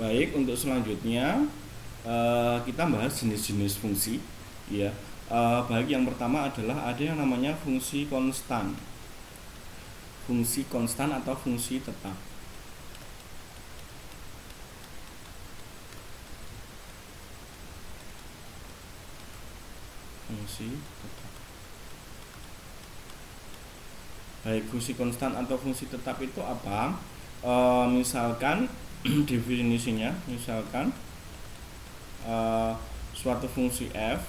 Baik, untuk selanjutnya kita bahas jenis-jenis fungsi, ya. Baik, yang pertama adalah ada yang namanya fungsi konstan. Fungsi konstan atau fungsi tetap. Fungsi tetap. Baik, fungsi konstan atau fungsi tetap itu apa? Misalkan definisinya, misalkan suatu fungsi f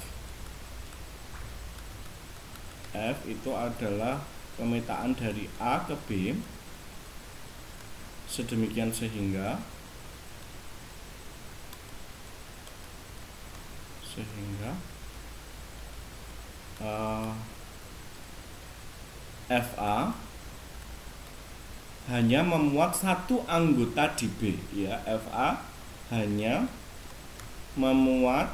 itu adalah pemetaan dari A ke B sedemikian sehingga FA hanya memuat satu anggota di B, ya. FA hanya memuat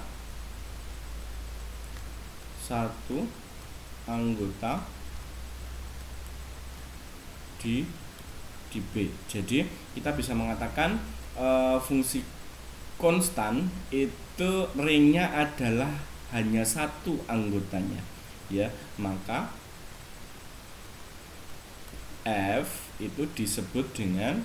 satu anggota di B. Jadi kita bisa mengatakan fungsi konstan itu ringnya adalah hanya satu anggotanya, ya. Maka F itu disebut dengan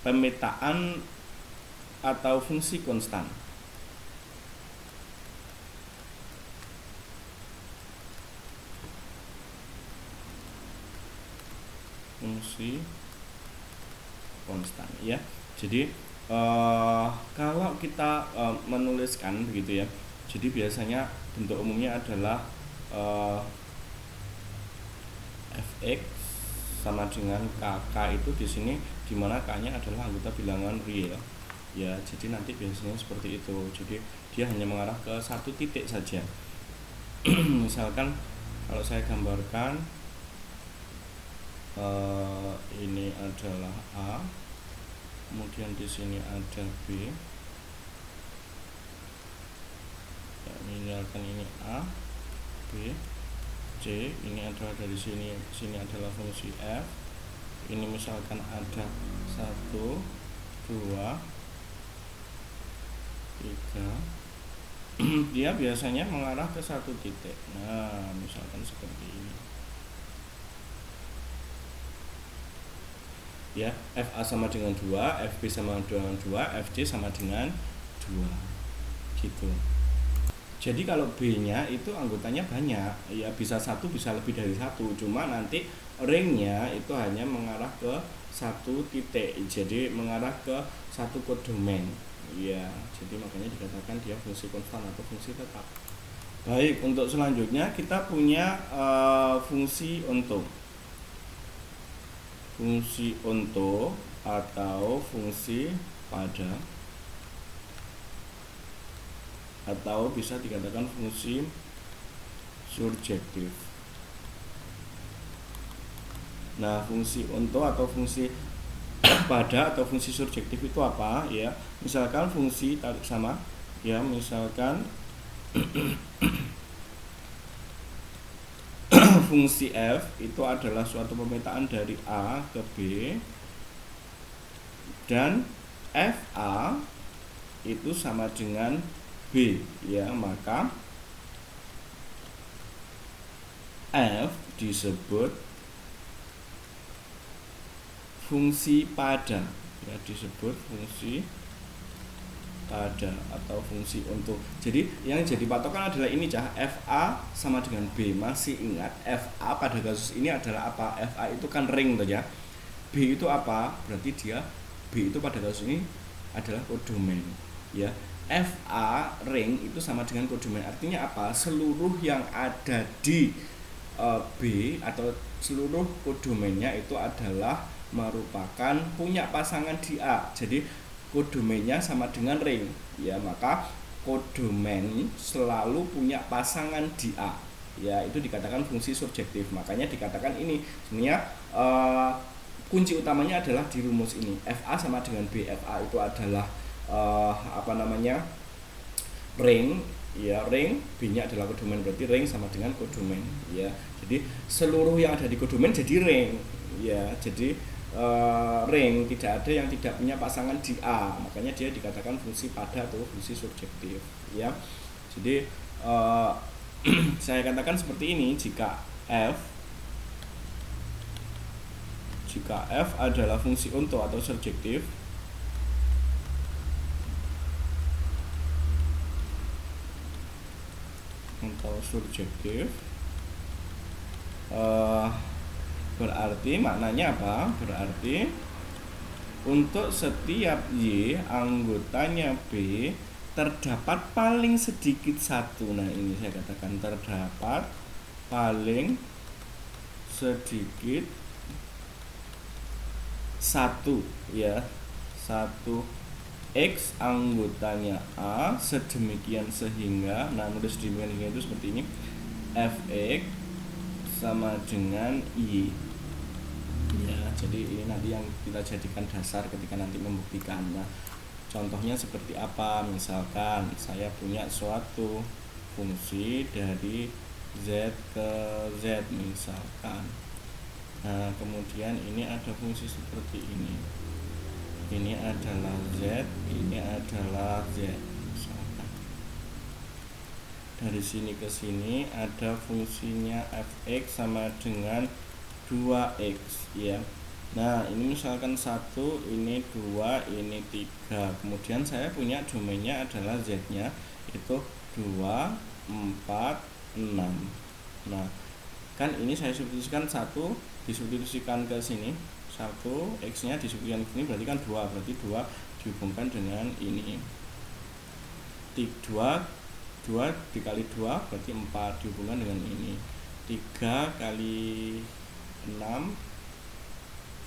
pemetaan atau fungsi konstan. Fungsi konstan, ya. Jadi kalau kita menuliskan begitu, ya. Jadi biasanya bentuk umumnya adalah fx sama dengan kk itu di sini, dimana k-nya adalah anggota bilangan real, ya. Jadi nanti biasanya seperti itu. Jadi dia hanya mengarah ke satu titik saja. Misalkan kalau saya gambarkan ini adalah A, kemudian di sini ada B, ya, misalkan ini A, B, C, ini adalah dari sini adalah fungsi f. Ini misalkan ada 1, 2, 3. Dia biasanya mengarah ke satu titik. Nah, misalkan seperti ini, ya. FA sama dengan 2, FB sama dengan 2, FC sama dengan 2, gitu. Jadi kalau B-nya itu anggotanya banyak, ya, bisa satu, bisa lebih dari satu. Cuma nanti ringnya itu hanya mengarah ke satu titik, jadi mengarah ke satu kodomen, ya. Jadi makanya dikatakan dia fungsi konstan atau fungsi tetap. Baik, untuk selanjutnya kita punya fungsi onto. Fungsi onto atau fungsi pada, atau bisa dikatakan fungsi surjektif. Nah, fungsi onto atau fungsi pada atau fungsi surjektif itu apa, ya? Misalkan fungsi tarik sama, ya, misalkan fungsi f itu adalah suatu pemetaan dari A ke B, dan FA itu sama dengan B, ya. Maka F disebut fungsi pada, ya, disebut fungsi pada atau fungsi onto. Jadi yang jadi patokan adalah ini, cah, FA sama dengan B. Masih ingat FA pada kasus ini adalah apa? FA itu kan ring tuh, ya. B itu apa? Berarti dia B itu pada kasus ini adalah kodomen, ya. FA ring itu sama dengan kodomen. Artinya apa? Seluruh yang ada di B atau seluruh kodomennya itu adalah merupakan punya pasangan di A. Jadi kodomennya sama dengan ring, ya. Maka kodomen selalu punya pasangan di A, ya. Itu dikatakan fungsi surjektif. Makanya dikatakan ini sebenarnya kunci utamanya adalah di rumus ini. FA sama dengan B. FA itu adalah ring, ya ring, B-nya adalah kodomen, berarti ring sama dengan kodomen ya. Jadi seluruh yang ada di kodomen jadi ring ya. Jadi ring tidak ada yang tidak punya pasangan di A, makanya dia dikatakan fungsi pada atau fungsi subjektif ya. Jadi saya katakan seperti ini, jika F adalah fungsi onto atau surjektif, berarti maknanya apa? Berarti untuk setiap Y anggotanya B terdapat paling sedikit satu. Nah ini saya katakan terdapat paling sedikit satu ya, satu X anggotanya A sedemikian sehingga, nah nulis sedemikian hingga itu seperti ini, Fx sama dengan Y ya. Jadi ini nanti yang kita jadikan dasar ketika nanti membuktikan. Nah contohnya seperti apa? Misalkan saya punya suatu fungsi dari Z ke Z misalkan. Nah kemudian ini ada fungsi seperti ini adalah Z, ini adalah Z misalkan. Dari sini ke sini ada fungsinya Fx sama dengan 2x ya. Nah ini misalkan 1, ini 2, ini 3. Kemudian saya punya domainnya adalah Z nya itu 2, 4, 6. Nah kan ini saya substitusikan 1 disubstitusikan ke sini, 1 X nya disubstitusikan ke sini, berarti kan 2, berarti 2 dihubungkan dengan ini 2 dikali 2 berarti 4 dihubungkan dengan ini 3 kali 6,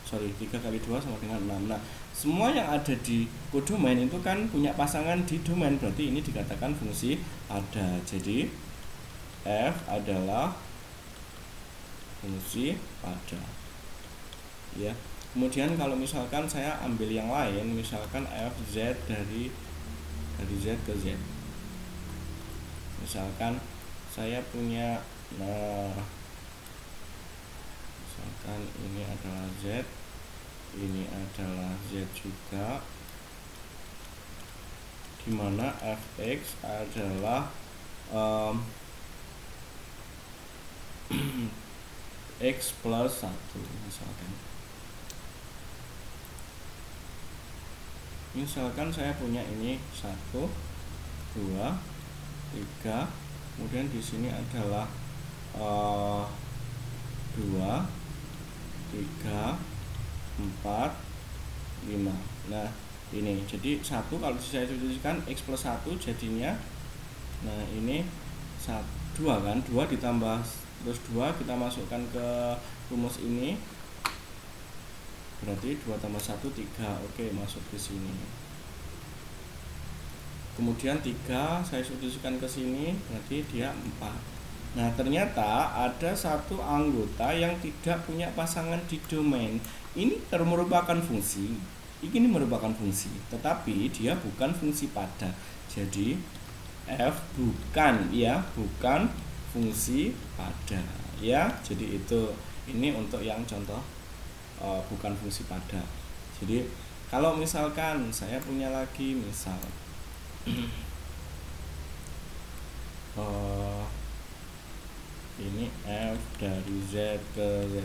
3 kali 2 sama dengan 6. Nah semua yang ada di kodomen itu kan punya pasangan di domain, berarti ini dikatakan fungsi pada. Jadi F adalah fungsi pada ya. Kemudian kalau misalkan saya ambil yang lain, misalkan Fz dari Z ke Z, misalkan saya punya, nah misalkan ini adalah Z, ini adalah Z juga, dimana Fx adalah X plus 1 misalkan saya punya ini 1, 2, 3, kemudian di sini adalah 2, 3, 4, 5. Nah ini jadi 1 kalau saya substitusikan X plus 1 jadinya, nah ini 2 kan, 2 ditambah terus 2 kita masukkan ke rumus ini, berarti 2 tambah 1 3. Oke, masuk ke sini. Kemudian 3 saya substitusikan ke sini, berarti dia 4. Nah ternyata ada satu anggota yang tidak punya pasangan di domain. Ini merupakan fungsi, ini merupakan fungsi, tetapi dia bukan fungsi pada. Jadi F bukan ya, bukan fungsi pada ya. Jadi itu ini untuk yang contoh bukan fungsi pada. Jadi kalau misalkan saya punya lagi misal ini F dari Z ke Z,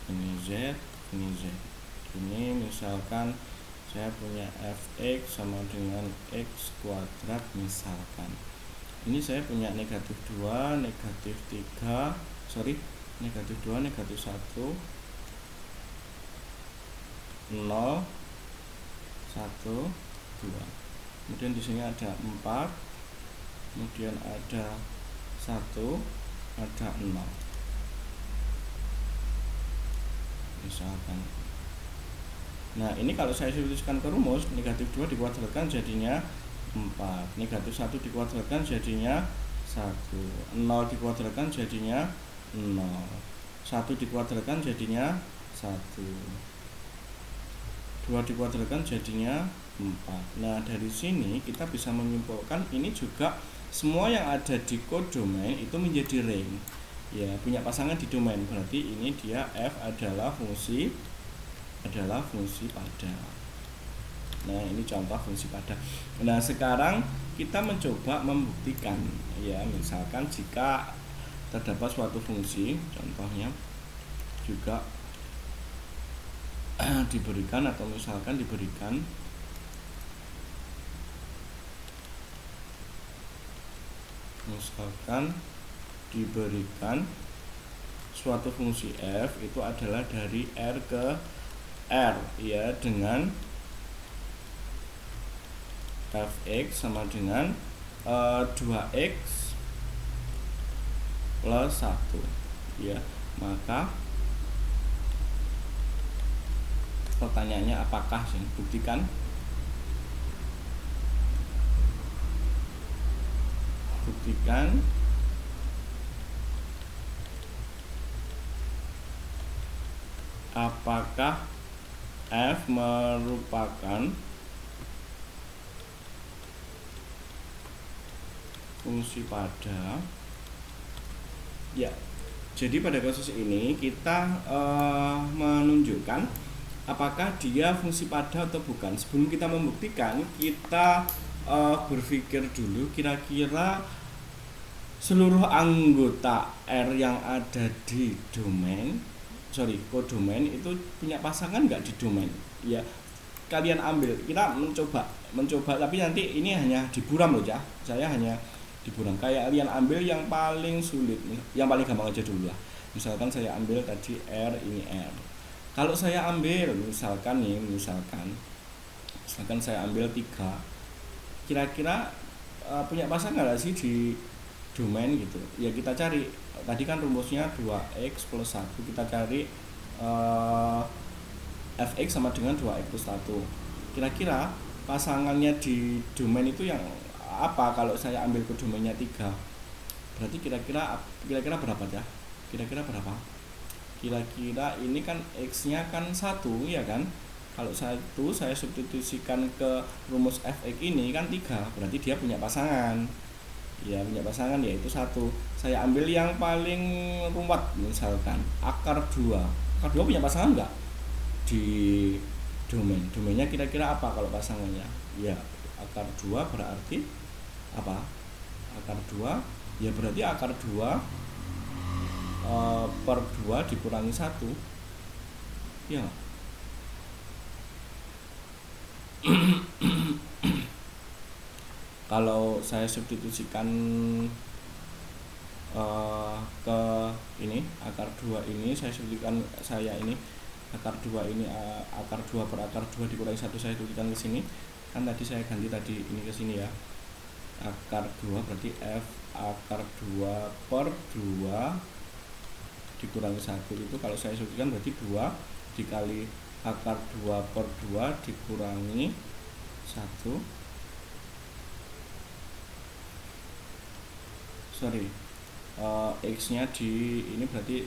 ini Z, ini Z. Ini misalkan saya punya Fx sama dengan X kuadrat misalkan. Ini saya punya negatif 2, negatif 3, negatif 2, negatif 1, 0, 1, 2. Kemudian di sini ada 4, kemudian ada 1, ada 0 misalkan. Nah ini kalau saya substitusikan ke rumus, negatif 2 dikuadratkan jadinya 4, negatif 1 dikuadratkan jadinya 1, 0 dikuadratkan jadinya 0, 1 dikuadratkan jadinya 1. 2 dikuadratkan jadinya 4. Nah, dari sini kita bisa menyimpulkan ini juga semua yang ada di codomain itu menjadi ring. Ya, punya pasangan di domain. Berarti ini dia F adalah fungsi pada. Nah, ini contoh fungsi pada. Nah, sekarang kita mencoba membuktikan, ya, misalkan jika terdapat suatu fungsi, contohnya juga diberikan atau misalkan diberikan suatu fungsi f itu adalah dari r ke r, ya, dengan fx sama dengan 2x plus 1, ya. Maka pertanyaannya apakah sih? Buktikan. Apakah f merupakan fungsi pada. Ya, jadi pada kasus ini kita menunjukkan apakah dia fungsi pada atau bukan. Sebelum kita membuktikan, kita berpikir dulu kira-kira seluruh anggota R yang ada di codomain itu punya pasangan nggak di domain. Ya, kalian ambil, kita mencoba, tapi nanti ini hanya diburam loh ya. Saya hanya diburam. Kayak kalian ambil yang paling sulit, yang paling gampang aja dulu lah. Misalkan saya ambil tadi R, ini R. Kalau saya ambil misalkan saya ambil 3, kira-kira punya pasangan nggak sih di domain gitu. Ya, kita cari, tadi kan rumusnya 2x plus 1, kita cari fx sama dengan 2x plus 1. Kira-kira pasangannya di domain itu yang apa? Kalau saya ambil ke domainnya 3, berarti kira-kira berapa ya? Kira-kira berapa? Kira-kira ini kan x-nya kan 1, ya kan? Kalau 1 saya substitusikan ke rumus fx ini kan 3, berarti dia punya pasangan. Ya, punya pasangan yaitu 1. Saya ambil yang paling ruwet, misalkan akar 2. Akar 2 punya pasangan enggak di domain? Domainnya kira-kira apa kalau pasangannya? Ya, akar 2 berarti apa? Akar 2 ya berarti akar 2 per 2 dikurangi 1. Ya. Kalau saya substitusikan ke ini akar 2 ini, saya substitusikan akar 2 ini akar 2 per akar 2 dikurangi 1, saya substitusikan ke sini. Kan tadi saya ganti ini ke sini ya. Akar 2 berarti f akar 2 per 2 dikurangi 1 itu kalau saya substitusikan berarti 2 dikali akar 2 per 2 dikurangi 1. X nya di ini berarti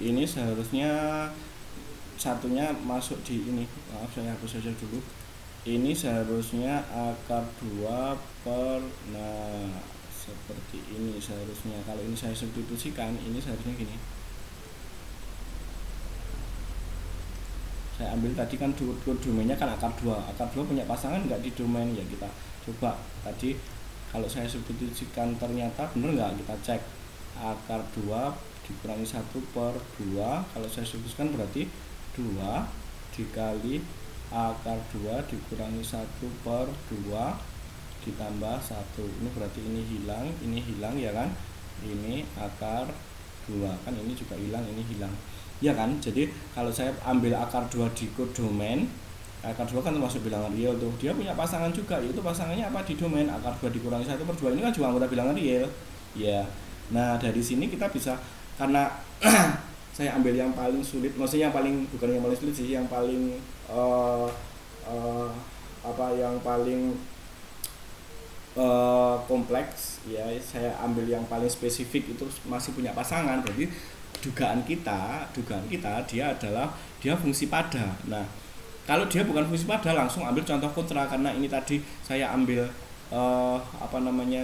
ini seharusnya satunya masuk di ini, maaf saya hapus saja dulu. Ini seharusnya akar 2 per, nah seperti ini seharusnya. Kalau ini saya substitusikan, ini seharusnya gini. Saya ambil tadi kan domainnya kan akar 2. Akar 2 punya pasangan enggak di domain? Ya, kita coba tadi kalau saya substitusikan ternyata benar enggak, kita cek. Akar 2 dikurangi 1 per 2, kalau saya substitusikan berarti 2 dikali akar 2 dikurangi 1 per 2 ditambah 1. Ini berarti ini hilang ya kan? Ini akar 2, kan ini juga hilang, ini hilang. Ya kan? Jadi kalau saya ambil akar 2 di codomain, akar 2 kan termasuk bilangan real tuh. Dia punya pasangan juga, yaitu pasangannya apa di domain? Akar 2 dikurangi 1 per 2 ini kan juga anggota bilangan real. Ya. Nah, dari sini kita bisa, karena saya ambil yang paling sulit, maksudnya yang paling, bukan yang paling sulit sih, yang paling yang paling kompleks ya, saya ambil yang paling spesifik itu masih punya pasangan, berarti dugaan kita dia fungsi pada. Nah, kalau dia bukan fungsi pada, langsung ambil contoh kontra, karena ini tadi saya ambil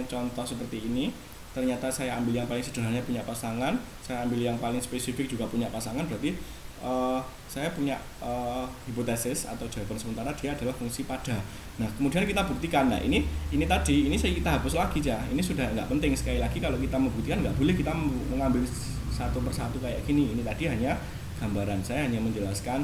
contoh seperti ini, ternyata saya ambil yang paling sederhana punya pasangan, saya ambil yang paling spesifik juga punya pasangan, berarti saya punya hipotesis atau jawaban sementara dia adalah fungsi pada. Nah, kemudian kita buktikan. Nah, ini tadi ini kita hapus lagi ya. Ini sudah nggak penting. Sekali lagi, kalau kita membuktikan nggak boleh kita mengambil satu persatu kayak gini. Ini tadi hanya gambaran, saya hanya menjelaskan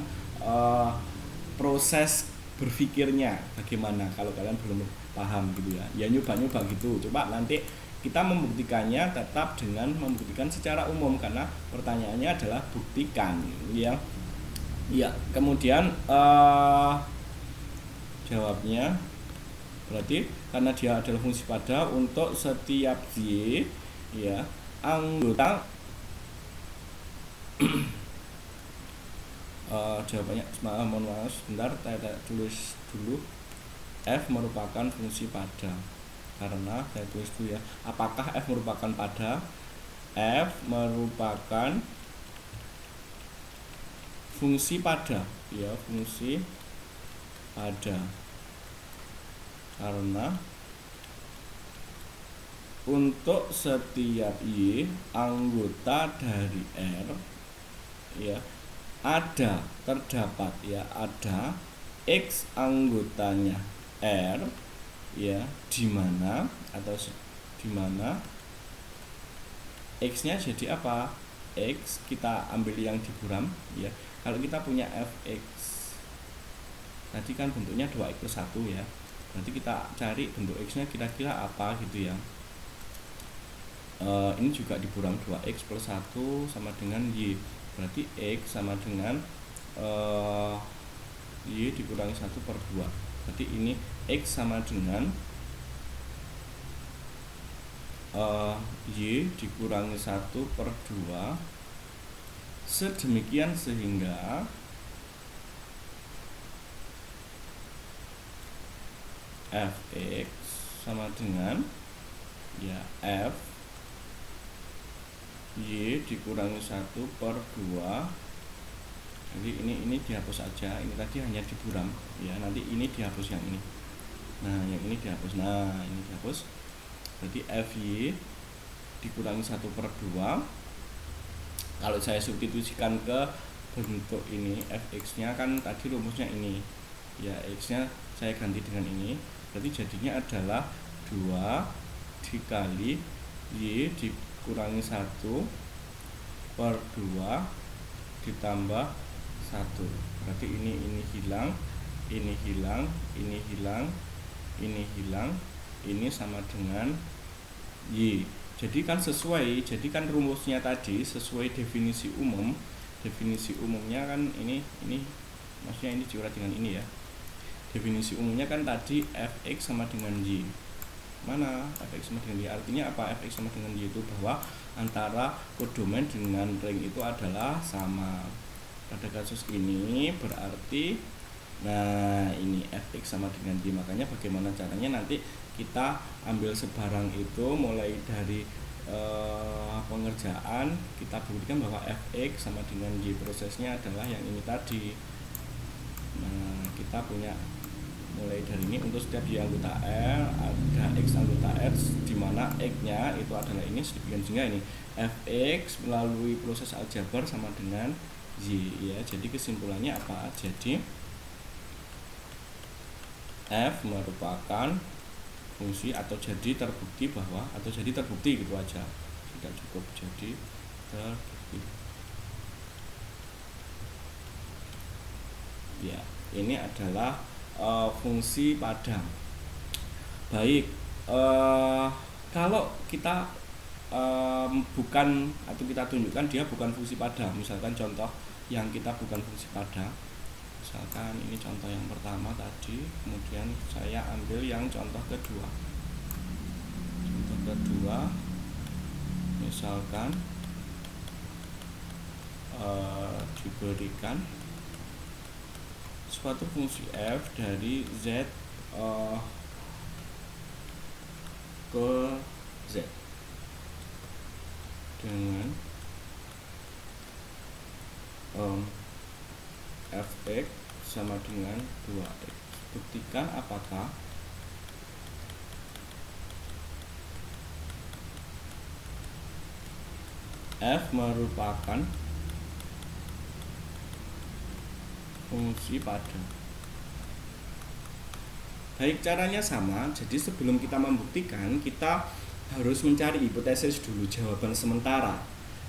proses berpikirnya bagaimana. Kalau kalian belum paham gitu ya nyoba-nyoba gitu. Coba nanti kita membuktikannya tetap dengan membuktikan secara umum, karena pertanyaannya adalah buktikan ya. Kemudian jawabnya berarti karena dia adalah fungsi pada untuk setiap y ya, anggota jawabannya mohon maaf sebentar, saya tulis dulu. F merupakan fungsi pada, karena saya tulis dulu ya, apakah F merupakan pada. F merupakan fungsi pada ya, fungsi pada karena untuk setiap y anggota dari R ya, terdapat ya, ada X anggotanya R ya, di mana X-nya jadi apa? X kita ambil yang diburam ya. Kalau kita punya fx tadi kan bentuknya 2x+1 ya, nanti kita cari bentuk X-nya kira-kira apa gitu ya. Ini juga diburam 2x+1 sama dengan y, berarti X sama dengan y dikurangi 1/2, berarti ini X sama dengan y dikurangi 1/2, sedemikian sehingga fx sama dengan ya f y dikurangi 1/2. Jadi ini dihapus aja, ini tadi hanya diburam ya, nanti ini dihapus yang ini. Nah, yang ini dihapus. Nah, ini dihapus. Berarti fy dikurangi 1/2. Kalau saya substitusikan ke bentuk ini, fx-nya kan tadi rumusnya ini. Ya, x-nya saya ganti dengan ini. Berarti jadinya adalah 2 dikali y dikurangi 1/2 ditambah 1. Berarti ini hilang, ini hilang, ini hilang, ini hilang, ini sama dengan y. Jadi kan rumusnya tadi sesuai definisi umum. Definisi umumnya kan ini maksudnya ini diurat dengan ini ya. Definisi umumnya kan tadi fx sama dengan y. Mana fx sama dengan y? Artinya apa? Fx sama dengan y itu bahwa antara kodomen dengan ring itu adalah sama. Pada kasus ini berarti ini fx sama dengan y. Makanya bagaimana caranya, nanti kita ambil sebarang itu mulai dari pengerjaan, kita buktikan bahwa fx sama dengan y, prosesnya adalah yang ini tadi. Nah, kita punya mulai dari ini, untuk setiap y anggota R ada X anggota R, di mana X-nya itu adalah ini, sedemikian sehingga ini fx melalui proses aljabar sama dengan y ya. Jadi kesimpulannya apa? Jadi f merupakan fungsi atau jadi terbukti bahwa, atau jadi terbukti gitu aja, tidak cukup, jadi terbukti ya. Ini adalah fungsi pada. Baik, kalau kita bukan, atau kita tunjukkan dia bukan fungsi pada, misalkan contoh yang kita bukan fungsi pada, misalkan ini contoh yang pertama tadi, kemudian saya ambil yang contoh kedua. Contoh kedua misalkan diberikan suatu fungsi f dari z ke Z dengan fx sama dengan 2x. Buktikan apakah f merupakan fungsi pada. Baik, caranya sama. Jadi sebelum kita membuktikan, kita harus mencari hipotesis dulu, jawaban sementara.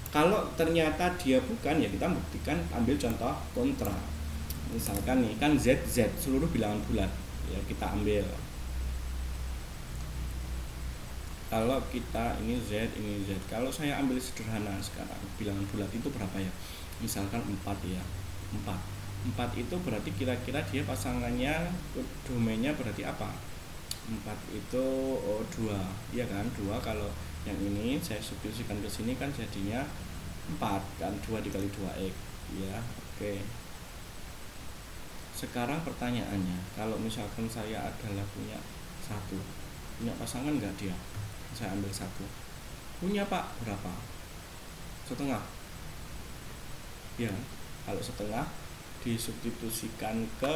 Kalau ternyata dia bukan, ya kita buktikan, ambil contoh kontra. Misalkan nih kan z seluruh bilangan bulat, ya kita ambil. Kalau kita ini z, kalau saya ambil sederhana sekarang, bilangan bulat itu berapa ya? Misalkan 4 ya, 4 itu berarti kira-kira dia pasangannya, domainnya berarti apa? 4 itu 2, iya kan? 2 kalau yang ini saya substitusikan ke sini kan jadinya 4 kan, 2 dikali 2x ya. Oke. Sekarang pertanyaannya, kalau misalkan saya adalah punya pasangan enggak dia? Saya ambil 1. Punya Pak, berapa? Setengah. Ya, kalau setengah disubstitusikan ke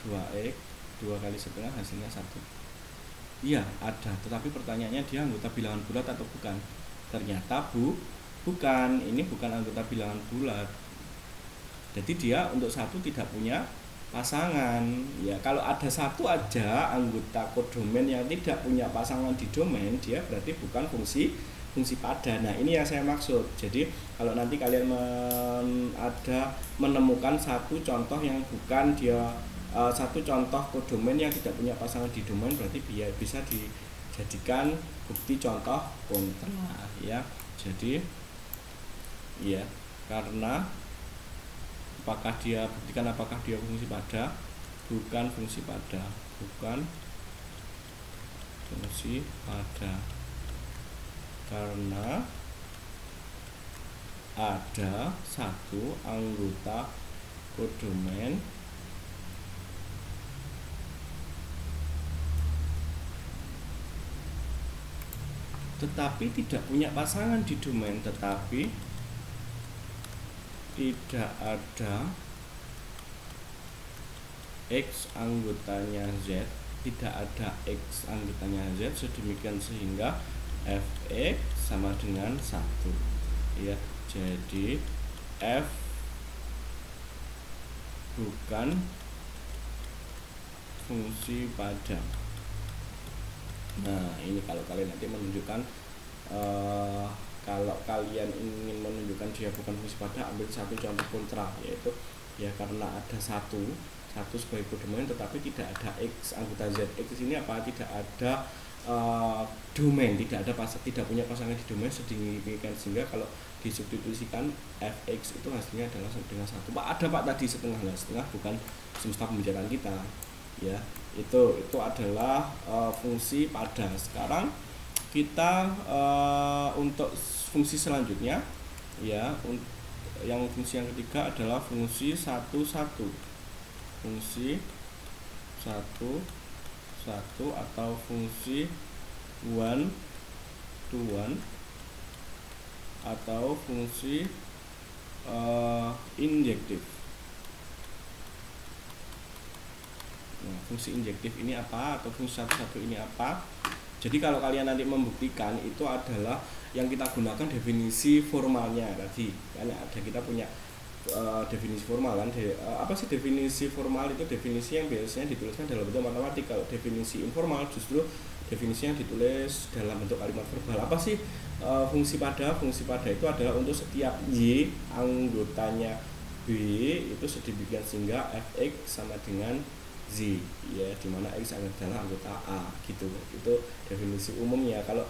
2x, 2 kali setengah hasilnya 1. Iya, ada, tetapi pertanyaannya dia anggota bilangan bulat atau bukan? Ternyata bukan, ini bukan anggota bilangan bulat. Jadi dia untuk 1 tidak punya pasangan. Ya, kalau ada 1 aja anggota kodomain yang tidak punya pasangan di domain, dia berarti bukan fungsi pada. Nah, ini yang saya maksud. Jadi kalau nanti kalian menemukan satu contoh yang bukan dia, satu contoh kodomain yang tidak punya pasangan di domain, berarti bisa dijadikan bukti contoh kontra ya. Jadi ya, karena buktikan apakah dia fungsi pada, bukan fungsi pada, karena ada satu anggota kodomain tetapi tidak punya pasangan di domain, tetapi tidak ada X anggotanya Z, sedemikian sehingga fx sama dengan 1 ya. Jadi f bukan fungsi pada. Nah, ini kalau kalian nanti menunjukkan, kalau kalian ingin menunjukkan dia bukan fungsi pada, ambil satu contoh kontra, yaitu ya karena ada satu sebagai kodomain tetapi tidak ada X anggota Z. X ini apa? Tidak ada domain, tidak punya pasangan di domain, sedemikian sehingga kalau disubstitusikan fx itu hasilnya adalah sama dengan 1. Pak, ada Pak tadi setengah bukan semesta pembicaraan kita ya. Itu adalah fungsi pada. Sekarang kita untuk fungsi selanjutnya ya, yang fungsi yang ketiga adalah fungsi 1 atau fungsi one to one atau fungsi injektif. Nah, fungsi injektif ini apa, atau fungsi 1 ini apa? Jadi kalau kalian nanti membuktikan, itu adalah yang kita gunakan definisi formalnya tadi. Kan ada, kita punya definisi formal kan. Apa sih definisi formal? Itu definisi yang biasanya dituliskan dalam bentuk matematik. Kalau definisi informal justru definisinya ditulis dalam bentuk kalimat verbal. Apa sih fungsi pada? Fungsi pada itu adalah untuk setiap Y anggotanya B itu sedemikian sehingga fx sama dengan Z ya, dimana X adalah anggota A gitu. Itu definisi umumnya. Kalau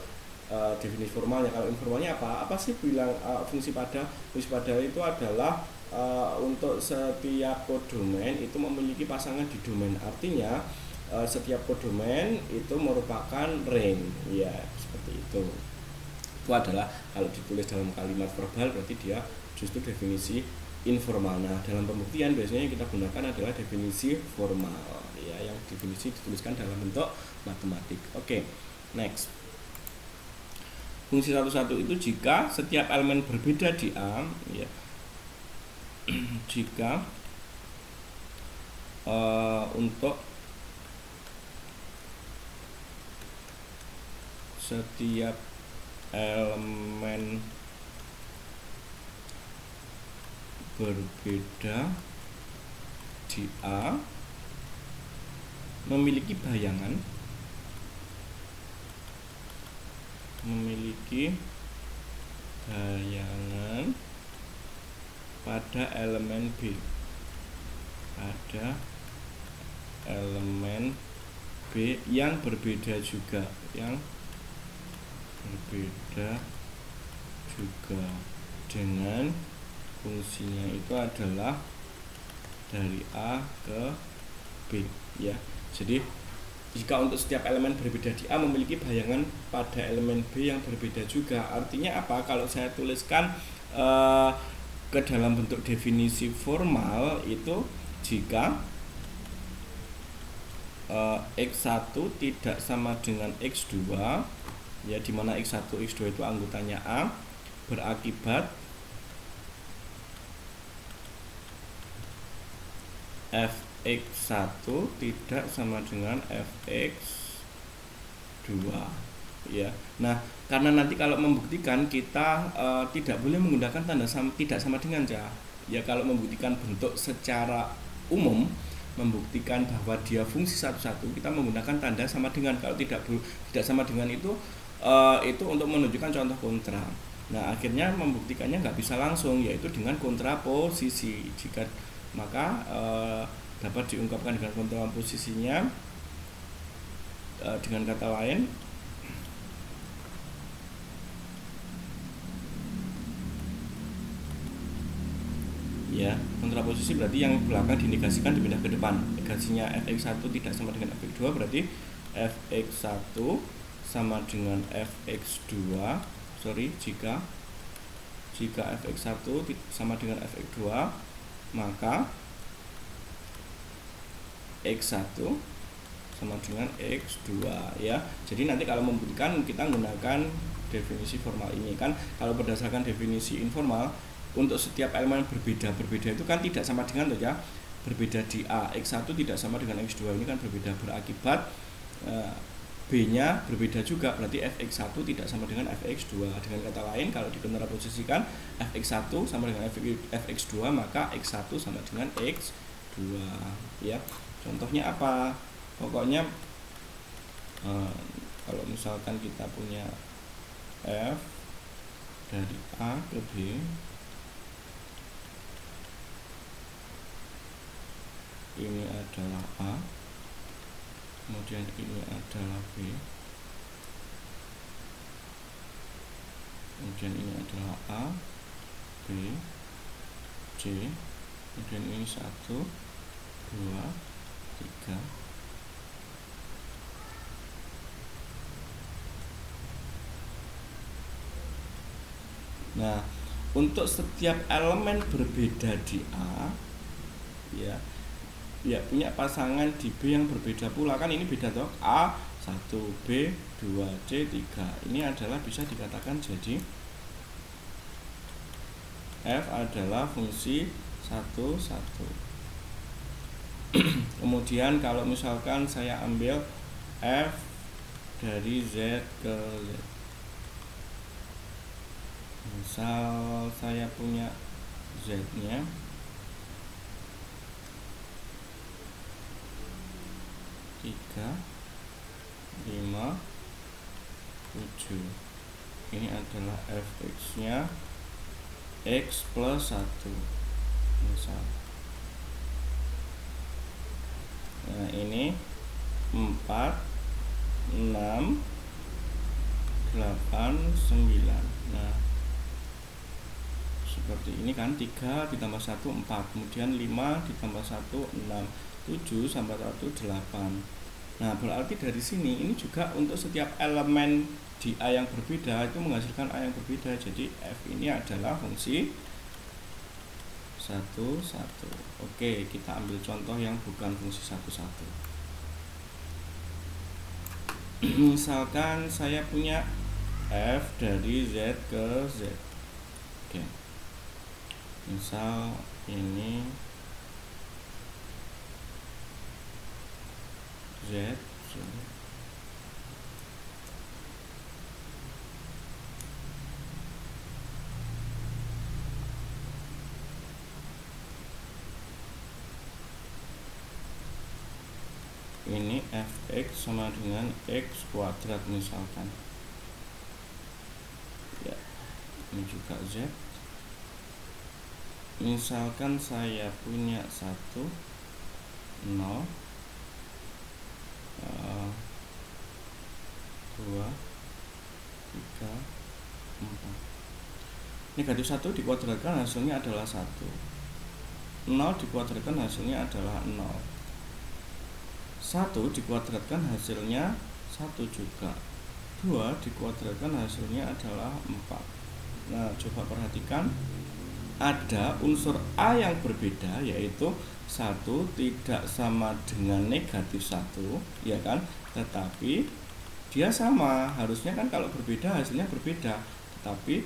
definisi formalnya, kalau informalnya apa sih bilang fungsi pada? Fungsi pada itu adalah untuk setiap kodomain itu memiliki pasangan di domain. Artinya setiap kodomain itu merupakan ring ya, seperti itu. Itu adalah kalau ditulis dalam kalimat verbal berarti dia justru definisi informal. Nah, dalam pembuktian biasanya yang kita gunakan adalah definisi formal ya, yang definisi dituliskan dalam bentuk matematik. Oke, next. fungsi satu-satu itu jika setiap elemen berbeda di A, ya. Jika untuk setiap elemen berbeda di A memiliki bayangan pada elemen B, yang berbeda juga, dengan fungsinya itu adalah dari A ke B, ya. Jadi jika untuk setiap elemen berbeda di A memiliki bayangan pada elemen B yang berbeda juga, artinya apa? Kalau saya tuliskan ke dalam bentuk definisi formal itu jika X1 tidak sama dengan X2, ya, dimana X1, X2 itu anggotanya A, berakibat Fx1 tidak sama dengan Fx2, ya. Nah, karena nanti kalau membuktikan kita tidak boleh menggunakan tanda tidak sama dengan, ya. Kalau membuktikan bentuk secara umum, membuktikan bahwa dia fungsi satu-satu, kita menggunakan tanda sama dengan. Kalau tidak sama dengan itu untuk menunjukkan contoh kontra. Nah, akhirnya membuktikannya nggak bisa langsung, yaitu dengan kontraposisi. Maka dapat diungkapkan dengan kontraposisinya, dengan kata lain, ya, kontraposisi berarti yang belakang dinegasikan dipindah ke depan. Negasinya Fx1 tidak sama dengan Fx2 berarti Fx1 sama dengan Fx2. Jika Fx1 sama dengan Fx2, maka X1 sama dengan X2, ya. Jadi nanti kalau membuktikan kita menggunakan definisi formal ini kan. Kalau berdasarkan definisi informal, untuk setiap elemen berbeda itu kan tidak sama dengan, ya, berbeda di A. X1 tidak sama dengan X2, ini kan berbeda, berakibat B-nya berbeda juga, berarti Fx1 tidak sama dengan Fx2. Dengan kata lain, kalau dikontraposisikan Fx1 sama dengan Fx2, maka X1 sama dengan X2, ya. Contohnya apa? Pokoknya kalau misalkan kita punya F dari A ke B, ini adalah A, kemudian ini adalah B, kemudian ini adalah A, B, C, kemudian ini 1, 2, 3. Nah, untuk setiap elemen berbeda di A, ya punya pasangan di B yang berbeda pula, kan ini beda toh, A 1, B 2, C 3. Ini adalah bisa dikatakan jadi F adalah fungsi 1, 1. Kemudian kalau misalkan saya ambil F dari Z ke Z, misal saya punya Z nya 3, 5, 7. Ini adalah Fx nya X plus 1 misal. Nah, ini 4, 6, 8, 9. Nah, seperti ini kan, 3 ditambah 1 4, kemudian 5 ditambah 1 6, 7 tambah 1 8. Nah, berarti dari sini ini juga untuk setiap elemen di A yang berbeda itu menghasilkan A yang berbeda. Jadi F ini adalah fungsi 1, 1. Oke, kita ambil contoh yang bukan fungsi 1, 1. Misalkan saya punya f dari z ke z. Oke, misal ini z, ini fx sama dengan x kuadrat misalkan ya, ini juga z. Misalkan saya punya 1 0 2 3 4. Negatif 1 dikuadratkan hasilnya adalah 1. 0 dikuadratkan hasilnya adalah 0. 1 dikuadratkan hasilnya 1 juga. 2 dikuadratkan hasilnya adalah 4. Nah, coba perhatikan, ada unsur A yang berbeda, yaitu 1 tidak sama dengan negatif 1, ya kan? Tetapi dia sama, harusnya kan kalau berbeda hasilnya berbeda. Tetapi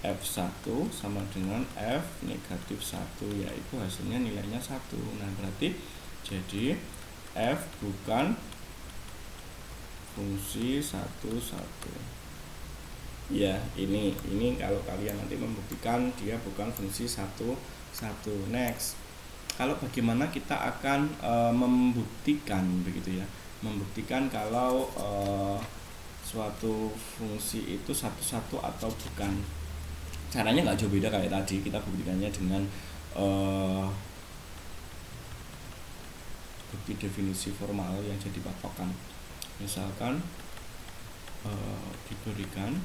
F1 sama dengan F negatif 1, yaitu hasilnya nilainya 1. Nah, berarti jadi F bukan fungsi 1, 1. Ya, ini kalau kalian nanti membuktikan dia bukan fungsi 1, 1. Next. Kalau bagaimana kita akan membuktikan begitu ya. Membuktikan kalau suatu fungsi itu 1, 1 atau bukan. Caranya nggak jauh beda kayak tadi, kita buktikannya dengan bukti definisi formal yang jadi patokan. Misalkan diberikan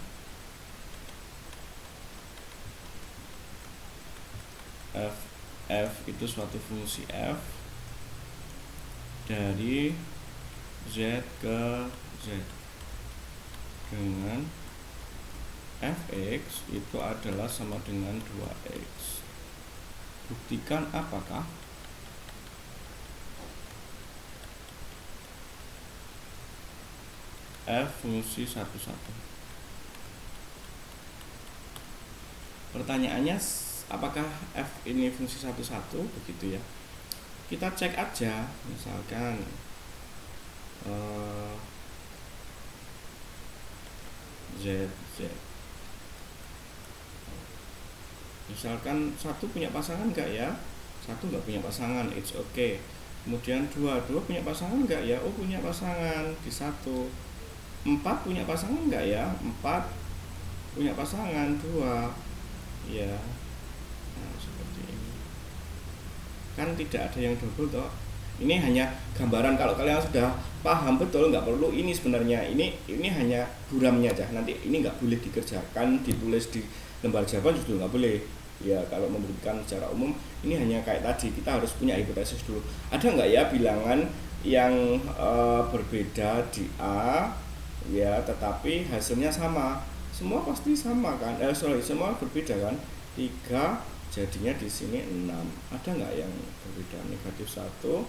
f itu suatu fungsi f dari z ke z dengan fx itu adalah sama dengan 2x. Buktikan apakah f fungsi 1, 1. Pertanyaannya, apakah f ini fungsi 1, 1 begitu ya? Kita cek aja, misalkan z. Misalkan 1 punya pasangan enggak ya? 1 enggak punya pasangan, it's okay. Kemudian 2 punya pasangan enggak ya? Oh, punya pasangan di 1. 4 punya pasangan enggak ya? 4 punya pasangan 2. Ya. Nah, seperti ini. Kan tidak ada yang double toh. Ini hanya gambaran, kalau kalian sudah paham betul nggak perlu ini sebenarnya. Ini hanya buramnya aja. Nanti ini nggak boleh dikerjakan, ditulis di lembar jawaban justru nggak boleh. Ya, kalau memberikan secara umum ini hanya kayak tadi, kita harus punya hipotesis dulu. Ada nggak ya bilangan yang berbeda di A ya, tetapi hasilnya sama? Semua pasti sama kan? Semua berbeda kan? 3 jadinya di sini 6. Ada nggak yang berbeda? Negatif 1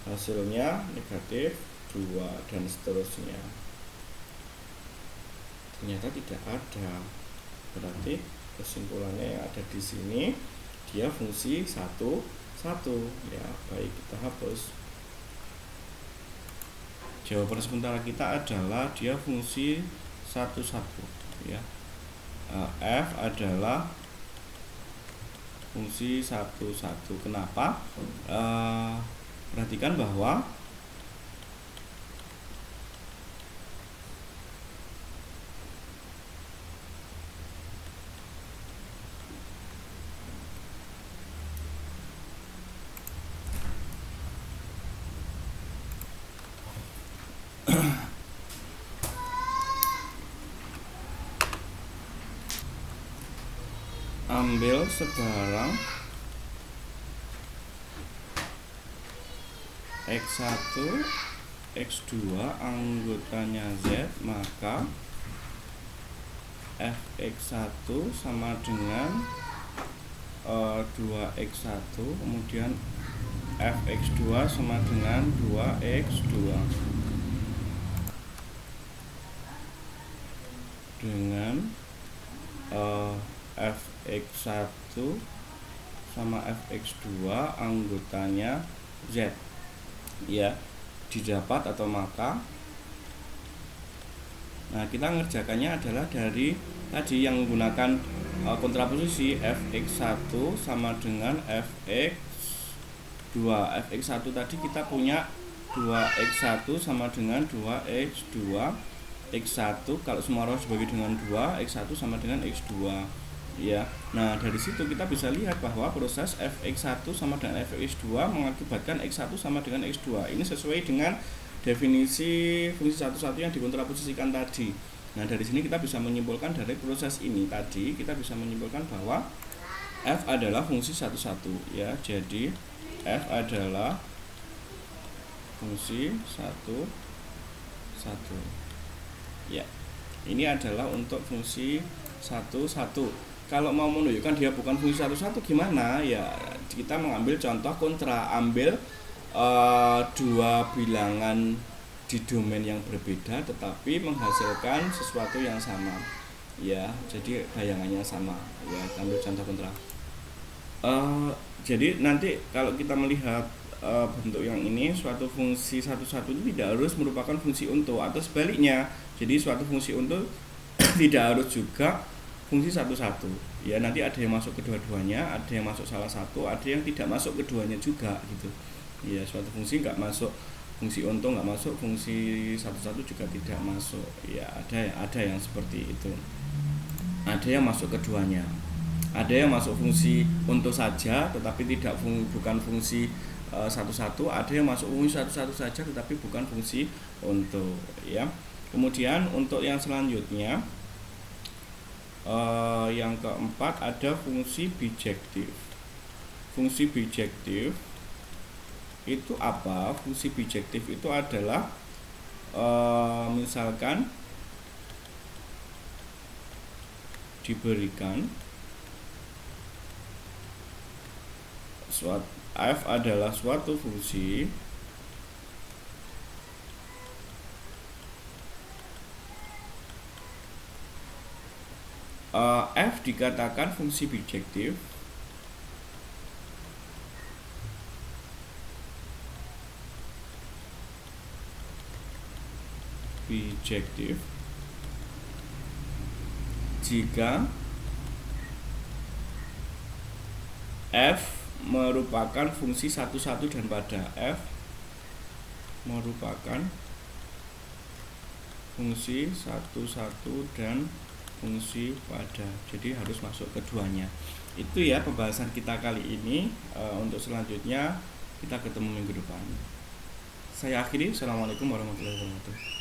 hasilnya negatif 2 dan seterusnya. Ternyata tidak ada. Berarti kesimpulannya yang ada di sini dia fungsi 1, 1 ya. Baik, kita hapus. Jawaban sementara kita adalah dia fungsi 1, 1 ya. F adalah fungsi 1, 1. Kenapa? Perhatikan bahwa ambil sebarang X1, X2 anggotanya Z, maka Fx1 sama dengan 2x1, kemudian Fx2 sama dengan 2x2. dengan fx1 sama fx2 anggotanya z, ya, didapat atau maka. Nah, kita ngerjakannya adalah dari tadi yang menggunakan kontraposisi fx1 sama dengan fx2. fx1 tadi kita punya 2x1 sama dengan 2x2. x1 kalau semua row dibagi dengan 2, x1 sama dengan x2, ya. Nah, dari situ kita bisa lihat bahwa proses fx1 sama dengan fx2 mengakibatkan x1 sama dengan x2. Ini sesuai dengan definisi fungsi satu-satu yang dikontraposisikan tadi. Nah, dari sini kita bisa menyimpulkan dari proses ini tadi, kita bisa menyimpulkan bahwa f adalah fungsi satu-satu, ya. Jadi f adalah fungsi satu-satu, ya. Ini adalah untuk fungsi satu-satu. Kalau mau menunjukkan dia bukan fungsi satu-satu gimana? Ya, kita mengambil contoh kontra, ambil dua bilangan di domain yang berbeda tetapi menghasilkan sesuatu yang sama, ya. Jadi bayangannya sama, ya. Kita ambil contoh kontra. Jadi nanti kalau kita melihat bentuk yang ini, suatu fungsi satu-satu itu tidak harus merupakan fungsi onto, atau sebaliknya. Jadi suatu fungsi onto tidak harus juga fungsi satu-satu, ya. Nanti ada yang masuk kedua-duanya, ada yang masuk salah satu, ada yang tidak masuk keduanya juga, gitu, ya. Suatu fungsi nggak masuk fungsi onto, nggak masuk fungsi satu-satu juga tidak masuk, ya. Ada yang seperti itu, ada yang masuk keduanya, ada yang masuk fungsi onto saja tetapi bukan fungsi satu-satu, ada yang masuk fungsi satu-satu saja tetapi bukan fungsi onto, ya. Kemudian untuk yang selanjutnya, yang keempat ada fungsi bijektif. Fungsi bijektif itu apa? Fungsi bijektif itu adalah misalkan diberikan f adalah suatu fungsi f dikatakan fungsi bijektif jika f merupakan fungsi satu-satu dan pada. F merupakan fungsi satu-satu dan fungsi pada, jadi harus masuk keduanya. Itu ya pembahasan kita kali ini. Untuk selanjutnya kita ketemu minggu depan. Saya akhiri. Assalamualaikum warahmatullahi wabarakatuh.